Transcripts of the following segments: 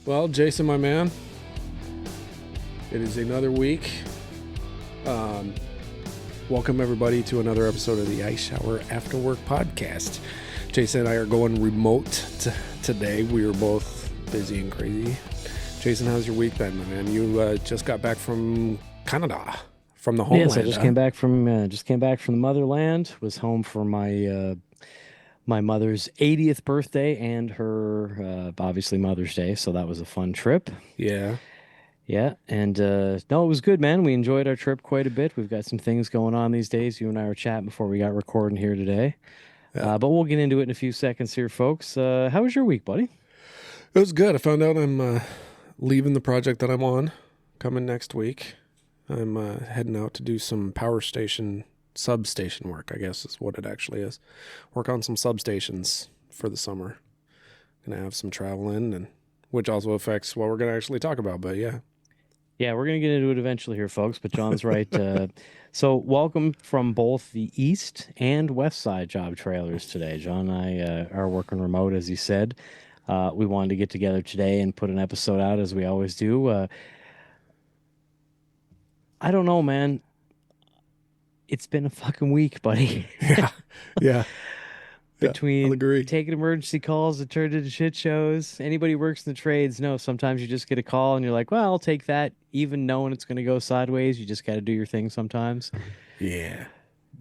Well, Jason, my man, it is another week. Welcome, everybody, to another episode of the Ice Shower After Work podcast. Jason and I are going remote today. We are both busy and crazy. Jason, how's your week been, my man? You just got back from Canada, from the homeland. Yes, I just came back from the motherland. Was home for my my mother's 80th birthday and her obviously Mother's Day, so that was a fun trip. Yeah. Yeah, and no, it was good, man. We enjoyed our trip quite a bit. We've got some things going on these days. You and I were chatting before we got recording here today. Yeah. But we'll get into it in a few seconds here, folks. How was your week, buddy? It was good. I found out I'm leaving the project that I'm on coming next week. I'm heading out to do some power station, substation work, I guess is what it actually is. Work on some substations for the summer. Gonna have some traveling, and which also affects what we're gonna actually talk about, but yeah. Yeah, we're going to get into it eventually here, folks, but John's right. So welcome from both the East and West Side job trailers today. John and I are working remote, as he said. We wanted to get together today and put an episode out, as we always do. I don't know, man. It's been a fucking week, buddy. Yeah. Yeah. I'll Between agree. taking emergency calls that turned into shit shows. Anybody who works in the trades knows sometimes you just get a call and you're like, well, I'll take that. Even knowing it's going to go sideways, you just got to do your thing sometimes. Yeah.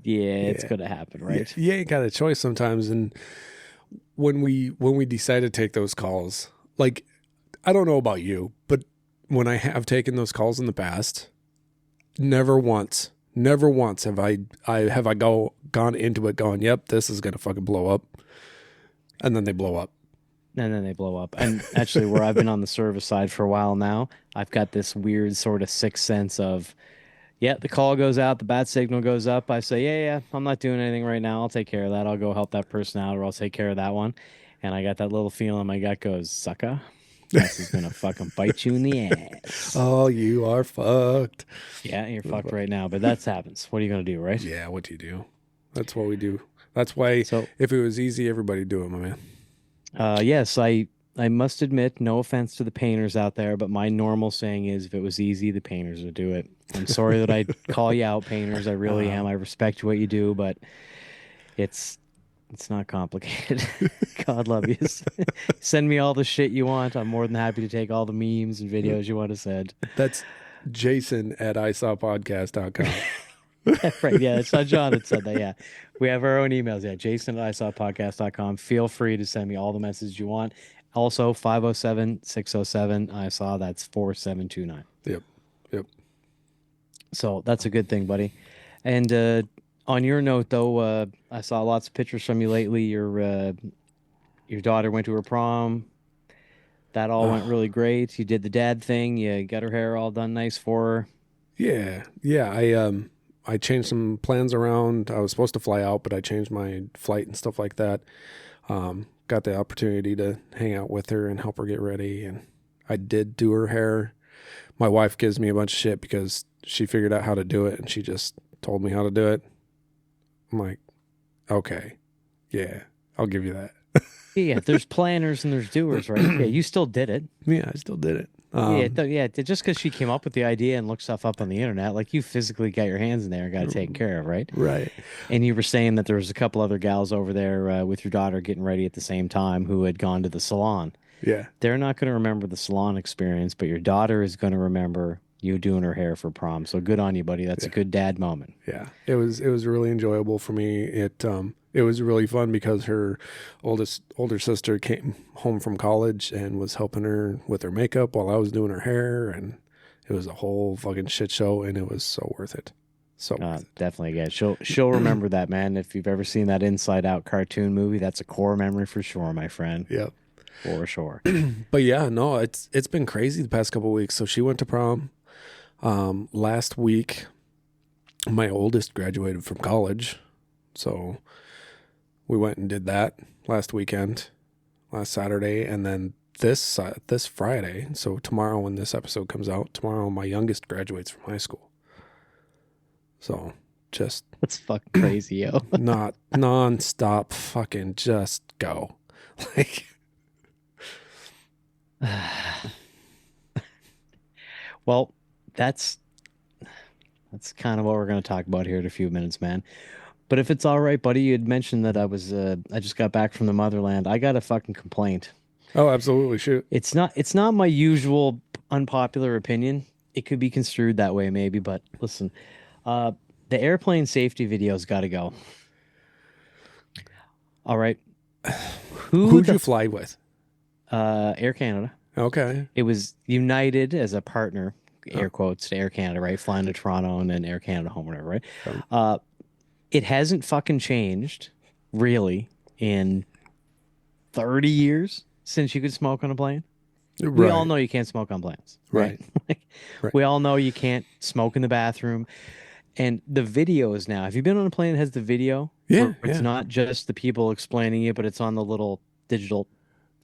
Yeah, it's Yeah. going to happen, right? You ain't got a choice sometimes. And when we decide to take those calls, like, I don't know about you, but when I have taken those calls in the past, never once have I gone into it going, yep, this is gonna fucking blow up, and then they blow up. And then they blow up. And actually, where I've been on the service side for a while now, I've got this weird sort of sixth sense of, yeah, the call goes out, the bat signal goes up. I say, yeah, I'm not doing anything right now. I'll take care of that. I'll go help that person out, or I'll take care of that one. And I got that little feeling in my gut goes, sucker, this is gonna fucking bite you in the ass. Oh, you are fucked. Yeah, you're fucked right now, but that happens. What are you gonna do, right? Yeah, what do you do? That's what we do. That's why So, if it was easy, everybody'd do it, my man. yes, I must admit, no offense to the painters out there, but my normal saying is, if it was easy, the painters would do it. I'm sorry that I call you out, painters. I really am. I respect what you do, but it's not complicated. God love you. Send me all the shit you want. I'm more than happy to take all the memes and videos you want to send. That's Jason at isawpodcast.com. Right. Yeah, it's not John that said that. Yeah. We have our own emails. Yeah. Jason at isawpodcast.com. Feel free to send me all the messages you want. Also, 507-607-ISAW. That's 4729. Yep. So that's a good thing, buddy. And on your note, though, I saw lots of pictures from you lately. Your daughter went to her prom. That all went really great. You did the dad thing. You got her hair all done nice for her. Yeah. I changed some plans around. I was supposed to fly out, but I changed my flight and stuff like that. Got the opportunity to hang out with her and help her get ready, and I did do her hair. My wife gives me a bunch of shit because she figured out how to do it, and she just told me how to do it. I'm like, okay, yeah, I'll give you that. Yeah, there's planners and there's doers, right? Yeah, you still did it. Yeah, I still did it. Just because she came up with the idea and looked stuff up on the internet, like you physically got your hands in there and got it taken care of, right? Right. And you were saying that there was a couple other gals over there with your daughter getting ready at the same time who had gone to the salon. Yeah. They're not going to remember the salon experience, but your daughter is going to remember you doing her hair for prom. So good on you, buddy. That's a good dad moment. Yeah. It was really enjoyable for me. It was really fun because her older sister came home from college and was helping her with her makeup while I was doing her hair, and it was a whole fucking shit show, and it was so worth it. So worth it. Definitely, yeah. She'll remember that, man. If you've ever seen that Inside Out cartoon movie, that's a core memory for sure, my friend. Yep. For sure. But yeah, no, it's been crazy the past couple of weeks. So she went to prom last week. My oldest graduated from college, so we went and did that last weekend, last Saturday, and then this Friday. So tomorrow, when this episode comes out, tomorrow my youngest graduates from high school. So just that's fucking crazy, yo. Not nonstop, fucking just go, like. Well, that's kind of what we're going to talk about here in a few minutes, man. But if it's all right, buddy, you had mentioned that I just got back from the motherland. I got a fucking complaint. Oh, absolutely. Shoot. It's not my usual unpopular opinion. It could be construed that way maybe, but listen, uh the airplane safety video's got to go. All right. Who Who'd the you fly with? Air Canada. Okay. It was United as a partner, Oh, air quotes, to Air Canada, right? Flying to Toronto and then Air Canada home, whatever, right? um, Uh, it hasn't fucking changed, really, in 30 years since you could smoke on a plane. We all right. know you can't smoke on planes, right? Right. Right. We all know you can't smoke in the bathroom. And the videos now, have you been on a plane that has the video Yeah. where it's Yeah. not just the people explaining it, but it's on the little digital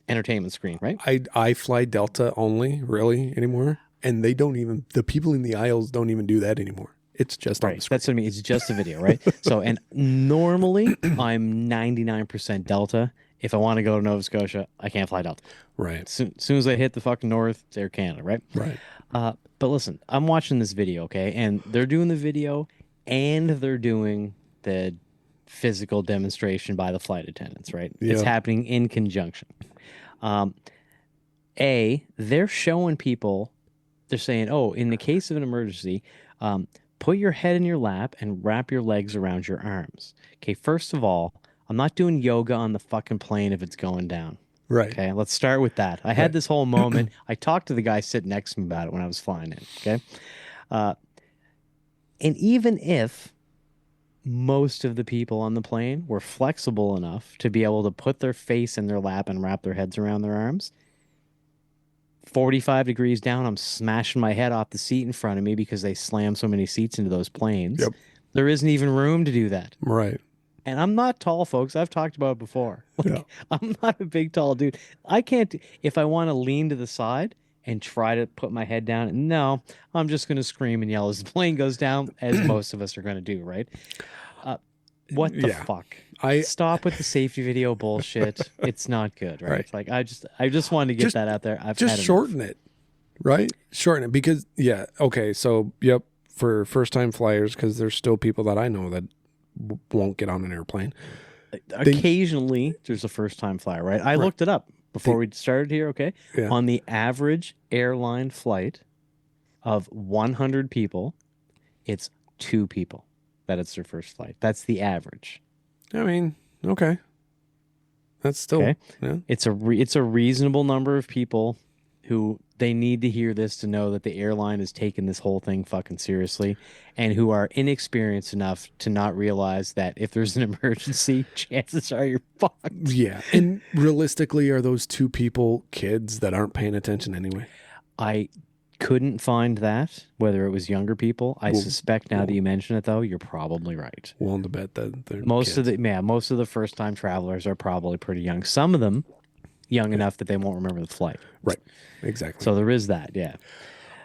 entertainment screen, right? I fly Delta only, really, anymore. And they don't even, the people in the aisles don't even do that anymore. It's just on the Right. screen. That's what I mean. It's just a video, right? So, and normally I'm 99% Delta. If I want to go to Nova Scotia, I can't fly Delta. Right. Soon as I hit the fucking north, it's Air Canada, right? Right. But listen, I'm watching this video, okay? And they're doing the video and they're doing the physical demonstration by the flight attendants, right? It's Yeah. happening in conjunction. Um, they're showing people, they're saying, oh, in the case of an emergency, put your head in your lap and wrap your legs around your arms. Okay, first of all, I'm not doing yoga on the fucking plane if it's going down. Right. Okay, let's start with that. I had Right. this whole moment. I talked to the guy sitting next to me about it when I was flying in. Okay. Uh, and even if most of the people on the plane were flexible enough to be able to put their face in their lap and wrap their heads around their arms, 45 degrees down, I'm smashing my head off the seat in front of me because they slam so many seats into those planes. Yep. There isn't even room to do that. Right. And I'm not tall, folks. I've talked about it before. Like, Yeah. I'm not a big, tall dude. I can't, if I want to lean to the side and try to put my head down, no, I'm just going to scream and yell as the plane goes down, as most of us are going to do, right? What the Yeah. fuck? I Stop with the safety video bullshit. It's not good, right? Right. Like, I just wanted to get Just- that out there. I've just had enough. shorten it. Right? Shorten it because yeah. Okay. So yep. For first time flyers, because there's still people that I know that won't get on an airplane. Occasionally, there's a first time flyer, right? I looked it up before we started here, okay? Yeah. On the average airline flight of 100 people, it's 2 people that it's their first flight. That's the average. I mean, okay. That's still Okay. yeah. It's a reasonable number of people who they need to hear this to know that the airline is taking this whole thing fucking seriously and who are inexperienced enough to not realize that if there's an emergency, chances are you're fucked. Yeah. And realistically, are those 2 people kids that aren't paying attention anyway? I couldn't find that, whether it was younger people. I suspect now that you mention it, though, you're probably right. Willing to bet that they're Most kids. most of the first time travelers are probably pretty young. Some of them young enough that they won't remember the flight. Right. Exactly. So there is that, yeah.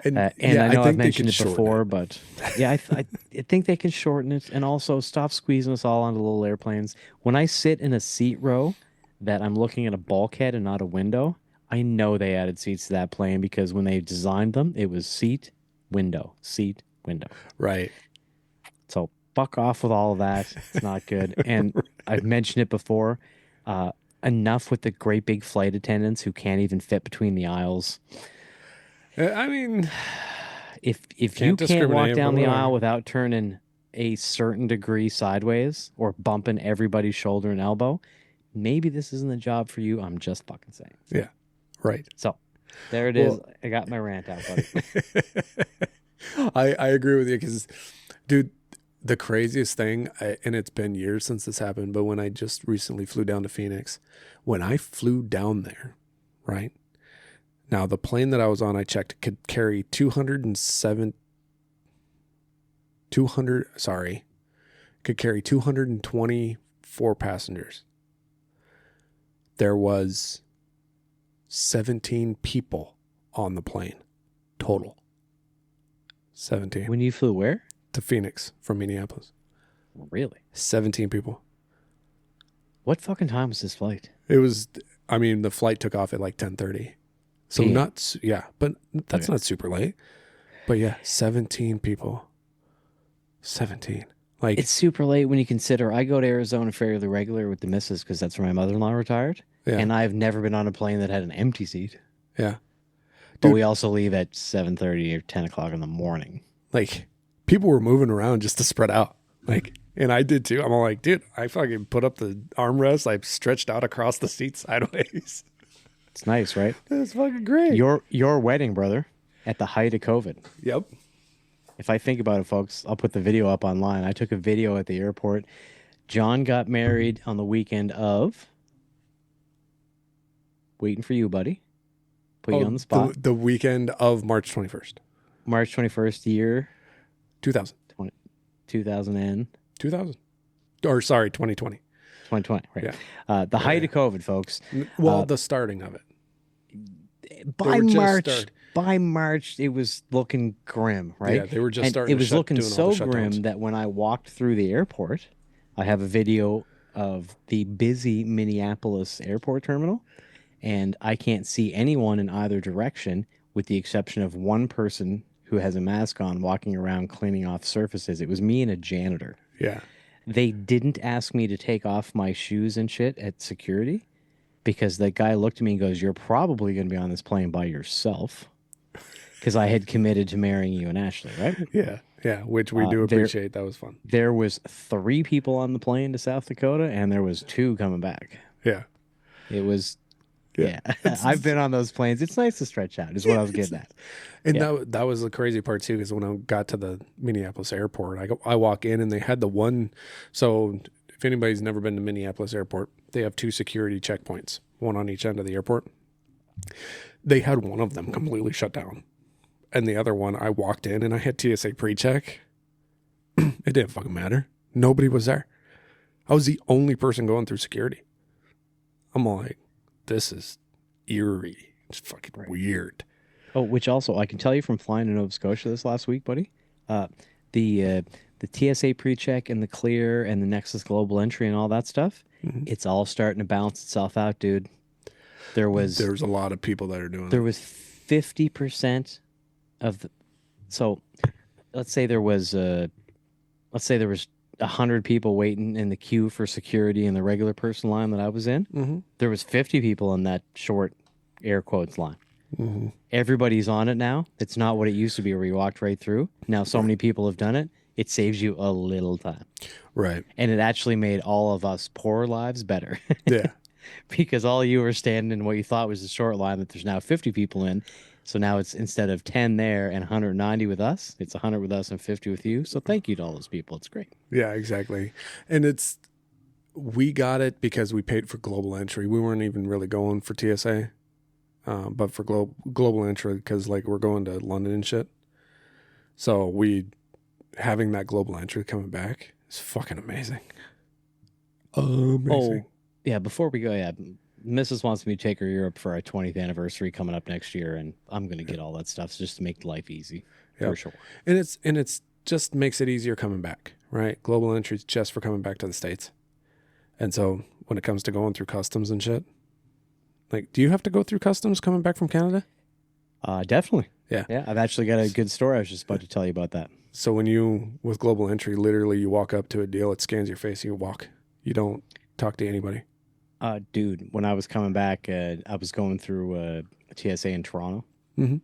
And And yeah, I know I've think they mentioned could it shorten before, but yeah, I think they can shorten it and also stop squeezing us all onto little airplanes. When I sit in a seat row that I'm looking at a bulkhead and not a window, I know they added seats to that plane because when they designed them, it was seat, window, seat, window. Right. So fuck off with all of that. It's not good. And I've mentioned it before. Enough with the great big flight attendants who can't even fit between the aisles. I mean, If you Can't can't walk discriminate, down but the whatever. aisle without turning a certain degree sideways or bumping everybody's shoulder and elbow, maybe this isn't the job for you. I'm just fucking saying. yeah. Right. So there it is. I got my rant out, buddy. I agree with you because, dude, the craziest thing, and it's been years since this happened, but when I just recently flew down to Phoenix, when I flew down there, right? Now, the plane that I was on, I checked, could carry 224 passengers. There was 17 people on the plane total. 17 When you flew where? to Phoenix from Minneapolis. Really? 17 people. What fucking time was this flight? It was, I mean, the flight took off at like 10:30. So PM. not, yeah, but that's Okay. not super late. But yeah, 17 people. 17. Like, It's super late when you consider I go to Arizona fairly regular with the missus because that's where my mother-in-law retired. yeah, And I've never been on a plane that had an empty seat. yeah. But Dude, we also leave at 7:30 or 10 o'clock in the morning. like, people were moving around just to spread out. Like, and I did too. I'm all like, dude, I fucking put up the armrest. I stretched out across the seat sideways. It's nice, right? That's fucking great. Your wedding, brother, at the height of COVID. Yep. If I think about it, folks, I'll put the video up online. I took a video at the airport. John got married on the weekend of waiting for you, buddy. Put you on the spot. The weekend of March 21st. March 21st, year 2000. 2000 2000. Or sorry, 2020. 2020, right? Yeah. The height of COVID, folks. Well, the starting of it. By March, it was looking grim, right? Yeah, they were just and starting. It was looking so grim that when I walked through the airport, I have a video of the busy Minneapolis airport terminal, and I can't see anyone in either direction, with the exception of one person who has a mask on walking around cleaning off surfaces. It was me and a janitor. Yeah. They didn't ask me to take off my shoes and shit at security because the guy looked at me and goes, "You're probably going to be on this plane by yourself," because I had committed to marrying you and Ashley, right? Yeah. Yeah. Which we do appreciate. That was fun. There was 3 people on the plane to South Dakota, and there was 2 coming back. Yeah. It was, yeah. I've been on those planes. It's nice to stretch out, is what I was getting at. And that was the crazy part too, because when I got to the Minneapolis airport, I walk in and they had the one. So if anybody's never been to Minneapolis airport, they have 2 security checkpoints, one on each end of the airport. They had one of them completely shut down, and the other one, I walked in and I had TSA pre-check. It didn't fucking matter. Nobody was there. I was the only person going through security. I'm like, this is eerie. It's fucking weird. Oh, which also, I can tell you from flying to Nova Scotia this last week, buddy, the TSA pre-check and the clear and the Nexus global entry and all that stuff, it's all starting to balance itself out, dude. There's a lot of people that are doing there was 50% of the, so let's say there was 100 people waiting in the queue for security in the regular person line that I was in. There was 50 people in that short air quotes line. Everybody's on it now. It's not what it used to be where you walked right through. Now so many people have done it. It saves you a little time. Right. And it actually made all of us poor lives better. Yeah. Because all you were standing in what you thought was a short line that there's now 50 people in. So now it's, instead of 10 there and 190 with us, it's 100 with us and 50 with you. So thank you to all those people. It's great. Yeah, exactly. And we got it because we paid for global entry. We weren't even really going for TSA, but for global entry, because like we're going to London and shit. So having that global entry coming back is fucking amazing. Amazing. Oh, yeah. Before we go, Mrs. wants me to take her Europe for our 20th anniversary coming up next year, and I'm going to get all that stuff just to make life easy. For sure. And it's just makes it easier coming back, right? Global entry is just for coming back to the States. And so when it comes to going through customs and shit, like, do you have to go through customs coming back from Canada? Definitely. Yeah. Yeah. I've actually got a good story. I was just about to tell you about that. So with global entry, literally you walk up to a deal, it scans your face, you walk. You don't talk to anybody. Dude, when I was coming back, I was going through TSA in Toronto,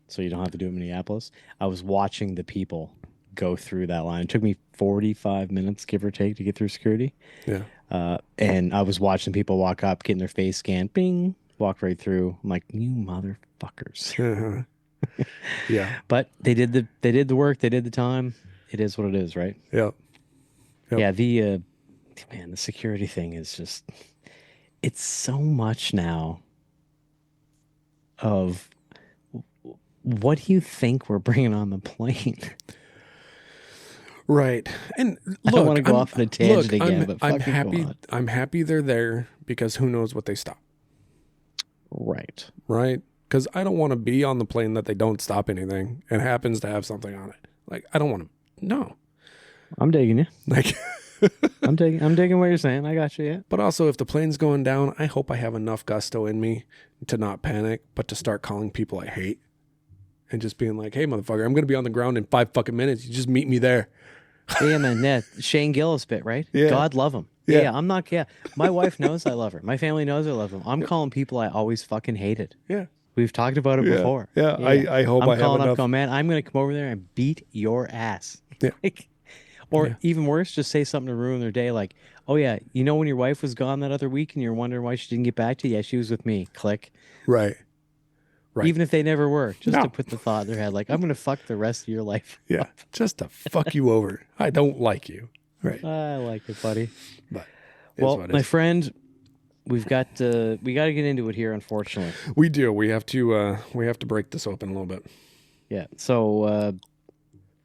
so you don't have to do it in Minneapolis. I was watching the people go through that line. It took me 45 minutes, give or take, to get through security. Yeah. And I was watching people walk up, getting their face scanned, bing, walk right through. I'm like, you motherfuckers. Yeah. But they did the work, they did the time. It is what it is, right? Yep. Yeah, the security thing is just, it's so much now of what do you think we're bringing on the plane? Right. And look, I don't want to go off on a tangent again, but I'm happy. I'm happy they're there because who knows what they stop. Right. Right. Because I don't want to be on the plane that they don't stop anything and happens to have something on it. Like, I don't want to. No. I'm digging you. Like, I'm digging what you're saying. I got you. Yeah. But also, if the plane's going down, I hope I have enough gusto in me to not panic, but to start calling people I hate. and just being like, hey, motherfucker, I'm going to be on the ground in 5 fucking minutes. You just meet me there. Yeah, man. Yeah, Shane Gillis bit, right? Yeah. God love him. Yeah. Yeah, I'm not. Yeah, my wife knows I love her. My family knows I love them. I'm calling people I always fucking hated. Yeah. We've talked about it Yeah. before. Yeah. I hope I'm I have calling up, enough. going, man, I'm gonna come over there and beat your ass. Yeah. Like, or Yeah. even worse, just say something to ruin their day. Like, oh yeah, you know when your wife was gone that other week and you're wondering why she didn't get back to you? Yeah, she was with me. Click. Right. Right. Even if they never were, just No. to put the thought in their head, like, I'm gonna fuck the rest of your life. Yeah. Just to fuck you over. I don't like you. Right. I like it, buddy. But well, my friend, we got to get into it here, unfortunately. We do. We have to break this open a little bit. Yeah. So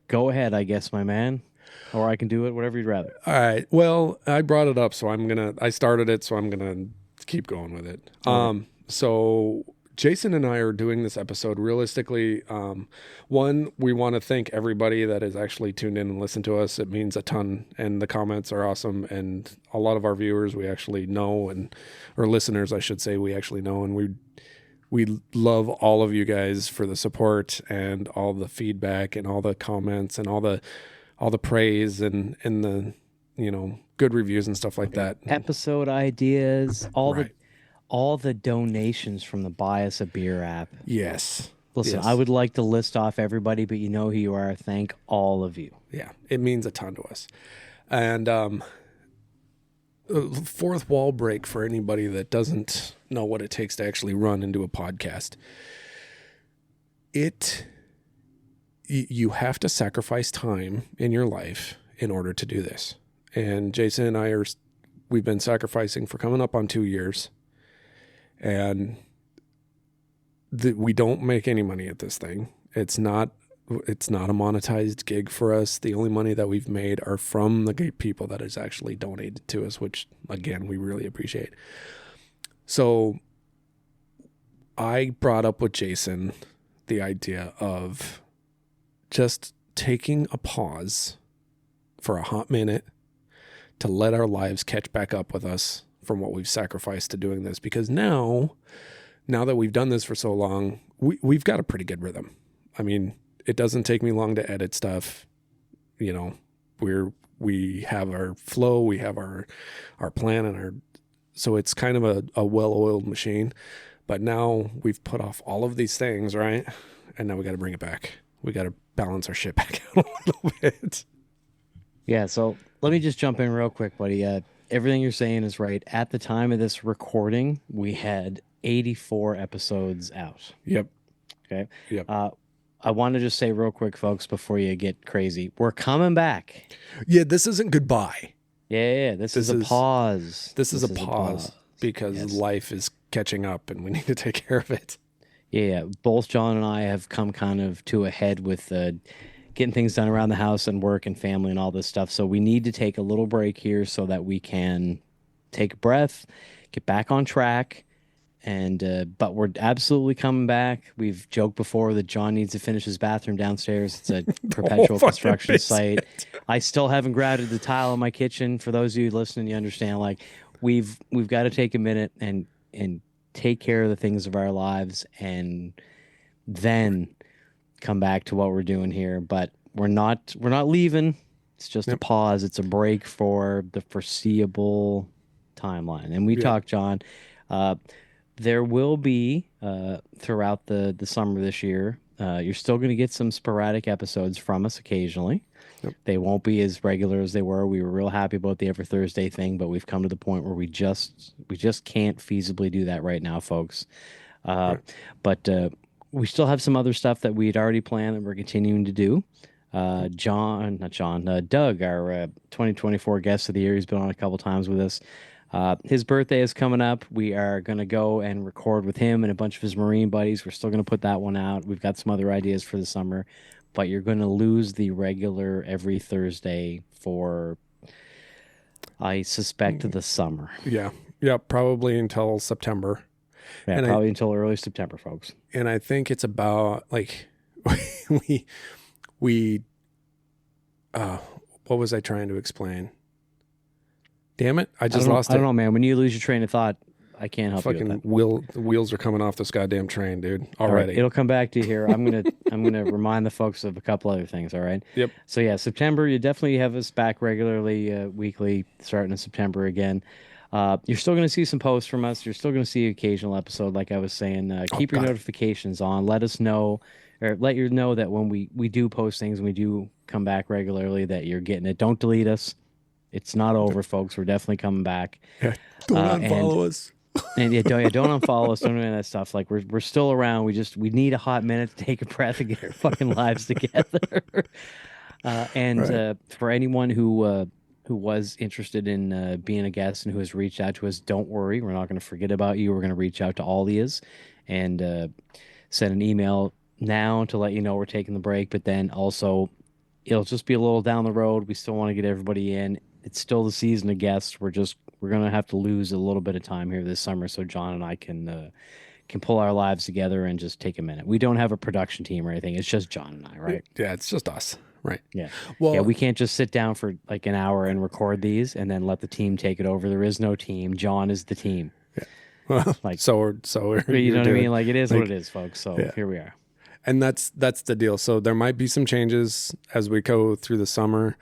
go ahead, I guess, my man. Or I can do it, whatever you'd rather. All right. Well, I brought it up, so I started it, so I'm gonna keep going with it. Okay. So Jason and I are doing this episode realistically. One, we want to thank everybody that has actually tuned in and listened to us. It means a ton, and the comments are awesome. And a lot of our viewers we actually know, or listeners, I should say, we actually know, and we love all of you guys for the support and all the feedback and all the comments and all the praise and the good reviews and stuff like that. Episode ideas, Right. all the donations from the Buy Us a Beer app. Yes. Listen, Yes. I would like to list off everybody, but you know who you are. Thank all of you. Yeah, it means a ton to us. And fourth wall break for anybody that doesn't know what it takes to actually run and do a podcast. You have to sacrifice time in your life in order to do this. And Jason and I we've been sacrificing for coming up on 2 years. And we don't make any money at this thing. It's not a monetized gig for us. The only money that we've made are from the people that has actually donated to us, which again, we really appreciate. So I brought up with Jason the idea of just taking a pause for a hot minute to let our lives catch back up with us from what we've sacrificed to doing this. Because now that we've done this for so long, we've got a pretty good rhythm. I mean, it doesn't take me long to edit stuff. We have our flow, we have our plan, and so it's kind of a well-oiled machine. But now we've put off all of these things, right? And now we got to bring it back. We got to balance our shit back out a little bit. Yeah, so let me just jump in real quick, buddy. Everything you're saying is right. At the time of this recording, we had 84 episodes out. Yep. Okay. Yep. I want to just say real quick, folks, before you get crazy, we're coming back. Yeah, this isn't goodbye. Yeah, this is a pause. This is a pause because life is catching up and we need to take care of it. Yeah, both John and I have come kind of to a head with getting things done around the house and work and family and all this stuff. So we need to take a little break here so that we can take a breath, get back on track. And but we're absolutely coming back. We've joked before that John needs to finish his bathroom downstairs. It's a perpetual construction site. I still haven't grouted the tile in my kitchen. For those of you listening, you understand. Like we've got to take a minute and take care of the things of our lives, and then come back to what we're doing here. But we're not leaving. It's just a pause. It's a break for the foreseeable timeline. And we talked, John. There will be, throughout the summer this year, you're still going to get some sporadic episodes from us occasionally. Yep. They won't be as regular as they were. We were real happy about the every Thursday thing, but we've come to the point where we just can't feasibly do that right now, folks. Right. But we still have some other stuff that we had already planned that we're continuing to do. Doug, our 2024 guest of the year, he's been on a couple times with us. His birthday is coming up. We are going to go and record with him and a bunch of his Marine buddies. We're still going to put that one out. We've got some other ideas for the summer, but you're going to lose the regular every Thursday for, I suspect, the summer. Yeah. Yeah. Probably until September. Yeah, and probably until early September, folks. And I think it's about like we what was I trying to explain? Damn it. I don't know, man. When you lose your train of thought, I can't help you with that. The wheels are coming off this goddamn train, dude. All right, Already. it'll come back to you here. I'm gonna remind the folks of a couple other things. All right. Yep. So yeah, September, you definitely have us back regularly, weekly, starting in September again. You're still gonna see some posts from us. You're still gonna see an occasional episode, like I was saying. Oh Keep your God. notifications on. Let us know, or let you know that when we do post things and we do come back regularly, that you're getting it. Don't delete us. It's not over, folks. We're definitely coming back. Yeah. Don't And unfollow us. And don't unfollow us, don't do any of that stuff. Like we're still around. We need a hot minute to take a breath and get our fucking lives together. And Right. For anyone who was interested in being a guest and who has reached out to us, don't worry. We're not going to forget about you. We're going to reach out to all of yous and send an email now to let you know we're taking the break. But then also, it'll just be a little down the road. We still want to get everybody in. It's still the season of guests. We're gonna have to lose a little bit of time here this summer so John and I can pull our lives together and just take a minute. We don't have a production team or anything. It's just John and I, right? Yeah, it's just us. Right. Yeah. Yeah, Well, we can't just sit down for like an hour and record these and then let the team take it over. There is no team. John is the team. Like so are you know what I doing. mean? Like it is Like, what it is, folks. So yeah. here we are. And that's the deal. So there might be some changes as we go through the summer.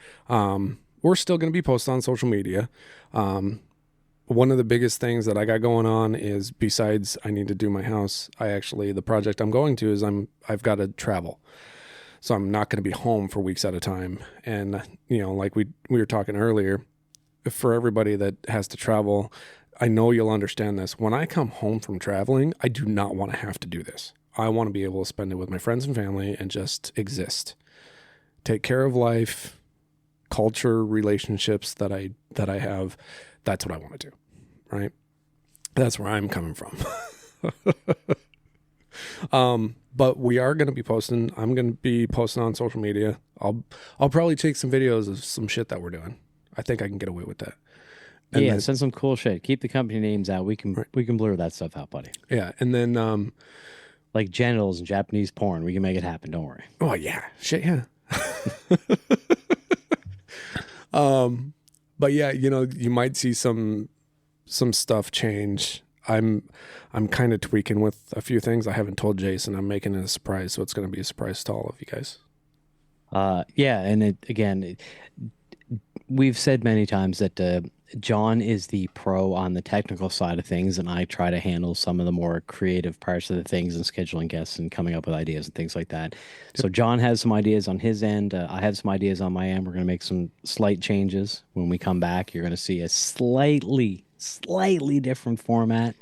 We're still going to be posted on social media. One of the biggest things that I got going on is, besides I need to do my house, the project I'm going to is I've got to travel. So I'm not going to be home for weeks at a time. And, like we were talking earlier, for everybody that has to travel, I know you'll understand this. When I come home from traveling, I do not want to have to do this. I want to be able to spend it with my friends and family and just exist, take care of life, culture, relationships that I have. That's what I want to do, right? That's where I'm coming from. But we are going to be posting. I'm going to be posting on social media. I'll probably take some videos of some shit that we're doing. I think I can get away with that. And yeah, then, send some cool shit. Keep the company names out. We can blur that stuff out, buddy. yeah, and then Like genitals and Japanese porn. We can make it happen. Don't worry. oh yeah, shit yeah. But yeah, you might see some stuff change. I'm kind of tweaking with a few things. I haven't told Jason. I'm making it a surprise, so it's going to be a surprise to all of you guys. Yeah, and we've said many times that John is the pro on the technical side of things, and I try to handle some of the more creative parts of the things and scheduling guests and coming up with ideas and things like that. So John has some ideas on his end. I have some ideas on my end. We're going to make some slight changes when we come back. You're going to see a slightly different format.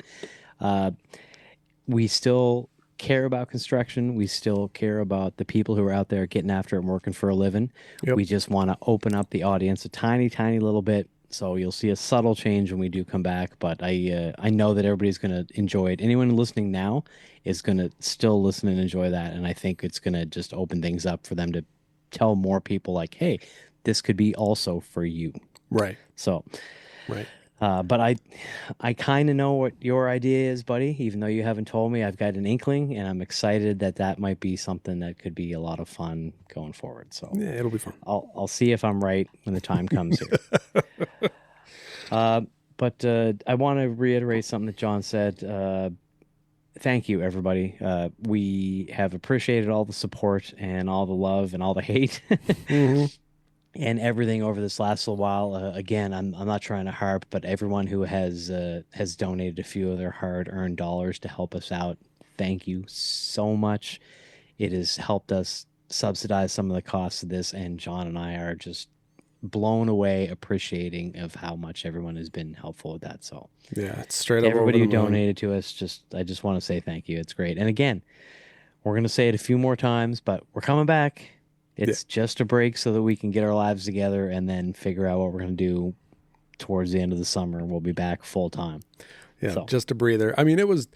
We still care about construction. We still care about the people who are out there getting after it and working for a living. Yep. We just want to open up the audience a tiny, tiny little bit. So you'll see a subtle change when we do come back, but I know that everybody's going to enjoy it. Anyone listening now is going to still listen and enjoy that, and I think it's going to just open things up for them to tell more people like, hey, this could be also for you. Right. So, right. But I kind of know what your idea is, buddy. Even though you haven't told me, I've got an inkling, and I'm excited that might be something that could be a lot of fun going forward. So yeah, it'll be fun. I'll see if I'm right when the time comes here. But I want to reiterate something that John said. Thank you, everybody. We have appreciated all the support and all the love and all the hate. Mm-hmm. And everything over this last little while. Again, I'm not trying to harp, but everyone who has donated a few of their hard-earned dollars to help us out, thank you so much. It has helped us subsidize some of the costs of this, and John and I are just blown away, appreciating of how much everyone has been helpful with that. So yeah, it's straight up. Everybody who donated to us, I just want to say thank you. It's great. And again, we're gonna say it a few more times, but we're coming back. It's just a break so that we can get our lives together and then figure out what we're going to do towards the end of the summer. We'll be back full time. Yeah, just a breather. I mean, it was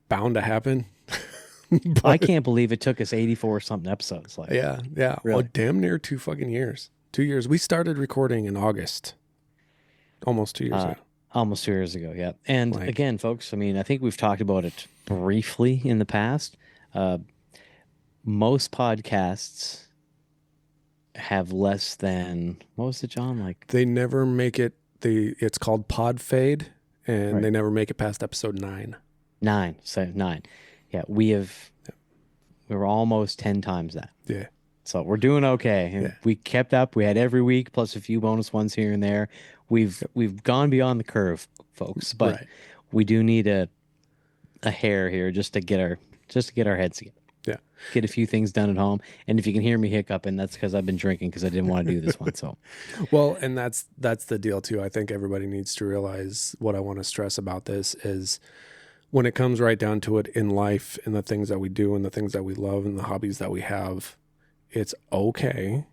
bound to happen. I can't believe it took us 84 something episodes. Like, yeah. Really? Well, damn near 2 fucking years. 2 years. We started recording in August. Almost 2 years ago. Almost 2 years ago, yeah. And again, folks, I mean, I think we've talked about it briefly in the past. Most podcasts have less than, what was it, John? Like, they never make it. It's called pod fade, and they never make it past episode 9. 9. So 9. Yeah, we were almost 10 times that. Yeah. So we're doing okay. And we kept up. We had every week plus a few bonus ones here and there. We've gone beyond the curve, folks, but we do need a hair here just to get our heads together. Yeah. Get a few things done at home. And if you can hear me hiccuping, that's because I've been drinking because I didn't want to do this one. So, well, and that's the deal too. I think everybody needs to realize what I want to stress about this is when it comes right down to it in life and the things that we do and the things that we love and the hobbies that we have, it's okay.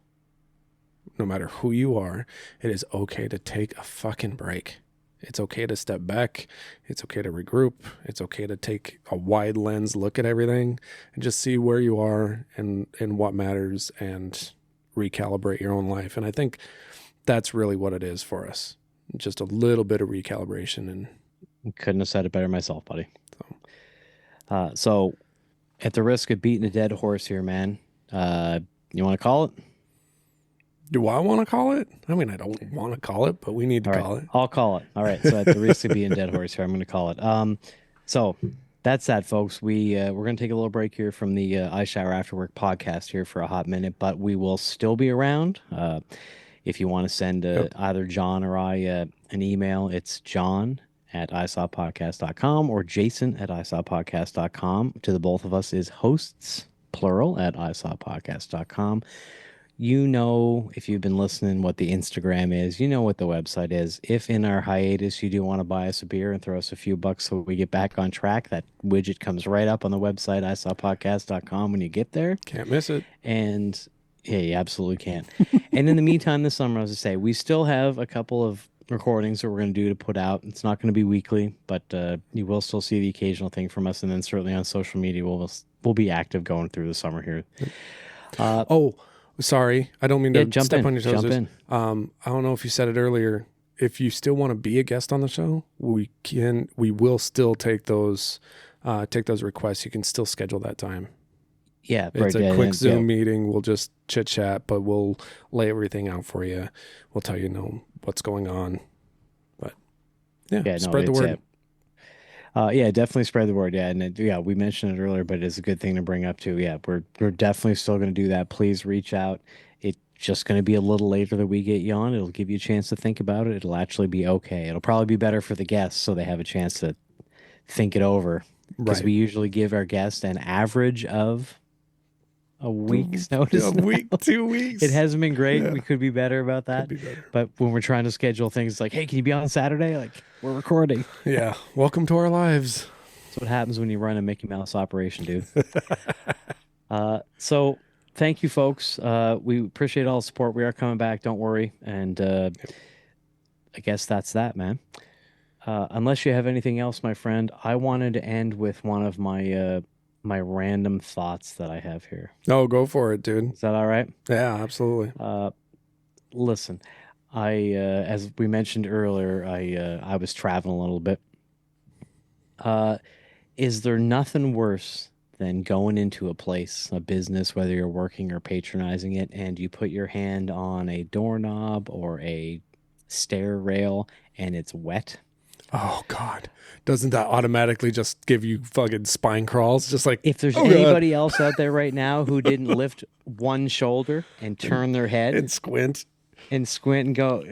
No matter who you are, it is okay to take a fucking break. It's okay to step back. It's okay to regroup. It's okay to take a wide lens look at everything and just see where you are and what matters and recalibrate your own life. And I think that's really what it is for us. Just a little bit of recalibration. And couldn't have said it better myself, buddy. So at the risk of beating a dead horse here, man, you want to call it? Do I want to call it? I mean, I don't want to call it, but we need to call it. I'll call it. All right. So at the risk of being dead horse here, I'm going to call it. So that's that, folks. We're going to take a little break here from the I Shower After Work podcast here for a hot minute, but we will still be around. If you want to send either John or I an email, it's john@isawpodcast.com or jason@isawpodcast.com. To the both of us is hosts, plural, @isawpodcast.com. You know, if you've been listening, what the Instagram is. You know what the website is. If in our hiatus you do want to buy us a beer and throw us a few bucks so we get back on track, that widget comes right up on the website, isawpodcast.com, when you get there. Can't miss it. And yeah, you absolutely can't. And in the meantime, this summer, as I say, we still have a couple of recordings that we're going to do to put out. It's not going to be weekly, but you will still see the occasional thing from us. And then certainly on social media, we'll be active going through the summer here. Sorry, I don't mean to step on your toes. Jump in. I don't know if you said it earlier. If you still want to be a guest on the show, we will still take those requests. You can still schedule that time. Yeah, it's a quick Zoom meeting. We'll just chit chat, but we'll lay everything out for you. We'll tell you what's going on. But spread the word. Definitely spread the word. Yeah, and we mentioned it earlier, but it's a good thing to bring up too. Yeah, we're definitely still going to do that. Please reach out. It's just going to be a little later that we get you on. It'll give you a chance to think about it. It'll actually be okay. It'll probably be better for the guests so they have a chance to think it over. Because we usually give our guests an average of a week's notice. A week, 2 weeks. It hasn't been great. We could be better about that. But when we're trying to schedule things, like, hey, can you be on Saturday? Like, we're recording. Yeah. Welcome to our lives. That's what happens when you run a Mickey Mouse operation, dude. So thank you, folks. We appreciate all the support. We are coming back. Don't worry. And I guess that's that, man. Unless you have anything else, my friend, I wanted to end with one of my my random thoughts that I have here. Oh, go for it, dude. Is that all right? Yeah, absolutely. Listen, as we mentioned earlier, I was traveling a little bit. Is there nothing worse than going into a place, a business, whether you're working or patronizing it, and you put your hand on a doorknob or a stair rail and it's wet? Oh, God. Doesn't that automatically just give you fucking spine crawls? Just like, if there's anybody else out there right now who didn't lift one shoulder and turn their head and squint and go,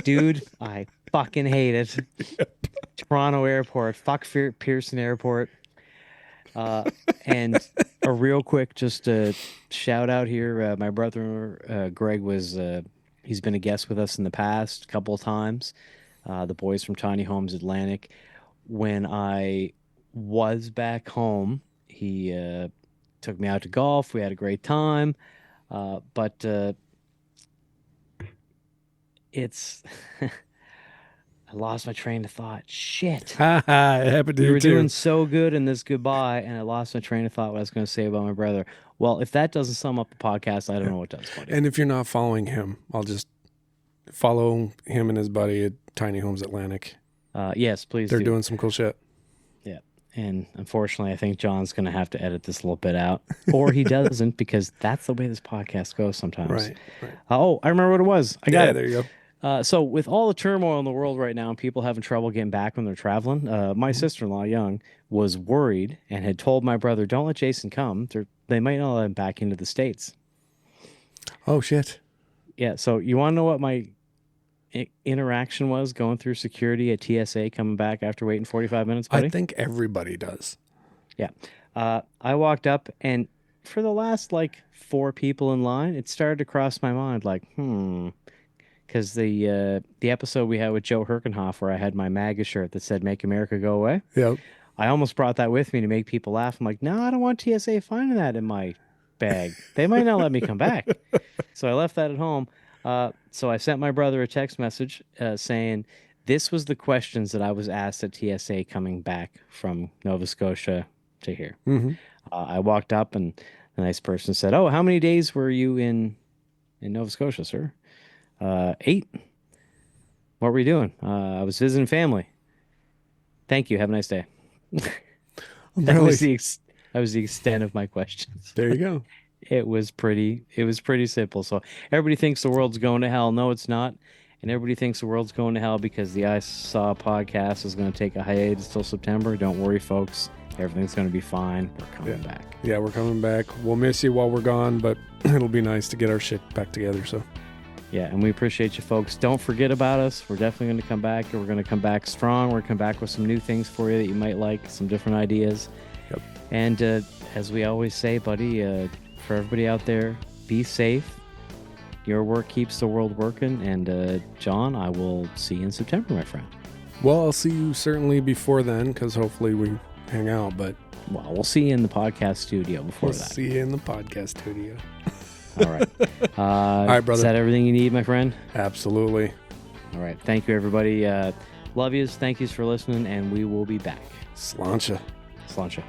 dude, I fucking hate it. Yep. Toronto Airport, fuck Pearson Airport. And a real quick, just a shout out here. My brother, Greg, he's been a guest with us in the past a couple of times. The boys from Tiny Homes Atlantic. When I was back home, he took me out to golf. We had a great time. But it's I lost my train of thought. Shit. It happened to we you were too. doing so good in this goodbye, and I lost my train of thought what I was going to say about my brother. Well, if that doesn't sum up the podcast, I don't know what does. Buddy. And if you're not following him, I'll just follow him and his buddy at Tiny Homes Atlantic. Yes, please. They're doing some cool shit. Yeah. And unfortunately, I think John's going to have to edit this little bit out. Or he doesn't, because that's the way this podcast goes sometimes. Right. Oh, I remember what it was. I got it. There you go. So with all the turmoil in the world right now and people having trouble getting back when they're traveling, my sister-in-law, Young, was worried and had told my brother, "Don't let Jason come. They might not let him back into the States." Oh shit. Yeah. So you want to know what my interaction was going through security at TSA coming back after waiting 45 minutes, buddy? I think everybody does. Yeah. I walked up, and for the last like 4 people in line, it started to cross my mind like, because the episode we had with Joe Herkenhoff where I had my MAGA shirt that said "Make America Go Away." Yep. I almost brought that with me to make people laugh. I'm like, no, I don't want TSA finding that in my bag. They might not let me come back. So I left that at home. So I sent my brother a text message saying this was the questions that I was asked at TSA coming back from Nova Scotia to here. Mm-hmm. I walked up and the nice person said, "Oh, how many days were you in Nova Scotia, sir?" 8. What were you doing? I was visiting family. Thank you. Have a nice day. That was the extent of my questions. There you go. It was pretty simple. So everybody thinks the world's going to hell. No, it's not. And everybody thinks the world's going to hell because the I Saw podcast is going to take a hiatus till September. Don't worry, folks. Everything's going to be fine. We're coming back. Yeah, we're coming back. We'll miss you while we're gone, but it'll be nice to get our shit back together. So yeah, and we appreciate you folks. Don't forget about us. We're definitely going to come back. We're going to come back strong. We're going to come back with some new things for you that you might like, some different ideas. Yep. And as we always say, buddy, for everybody out there, be safe. Your work keeps the world working. And John, I will see you in September, my friend. Well, I'll see you certainly before then because hopefully we hang out. But we'll see you in the podcast studio before that. See you in the podcast studio. All right. All right, brother. Is that everything you need, my friend? Absolutely. All right. Thank you, everybody. Love yous. Thank yous for listening, and we will be back. Sláinte. Sláinte.